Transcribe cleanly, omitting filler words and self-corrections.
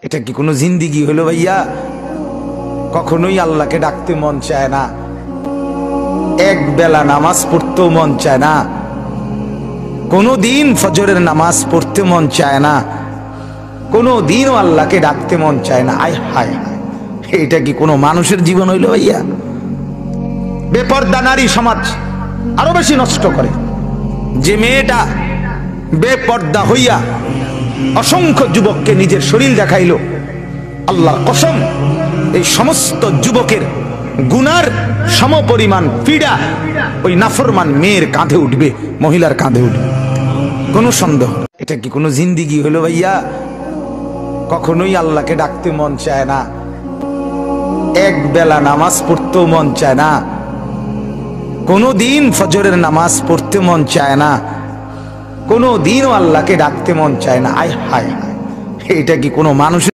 এটা কি কোনো জিন্দিগি হলো ভাইয়া? কখনোই আল্লাহকে ডাকতে মন চায় না, এক বেলা নামাজ পড়তেও মন চায় না, কোনো দিন ফজরের নামাজ পড়তে মন চায় না, কোনো দিনও আল্লাহকে ডাকতে মন চায় না। আয় হায় হায়, এটা কি কোনো মানুষের জীবন হইল ভাইয়া? বেপর্দা নারী সমাজ আরো বেশি নষ্ট করে। যে মেয়েটা বেপর্দা হইয়া অসংখ্য যুবককে নিজের শরীর দেখাইল, আল্লাহর কসম এই সমস্ত যুবকের গুনার সমপরিমাণ পীড়া ওই নাফরমান মেয়ের কাঁধে উঠবে, মহিলার কাঁধে উঠবে, কোনো সন্দেহ। এটা কি কোনো জিন্দিগি হলো ভাইয়া? কখনোই আল্লাহকে ডাকতে মন চায় না, এক বেলা নামাজ পড়তেও মন চায় না, কোনো দিন ফজরের নামাজ পড়তে মন চায় না, কোনো দিনও আল্লাহকে ডাকতে মন চায় না। আয় হায় হায়, এটা কি কোনো মানুষের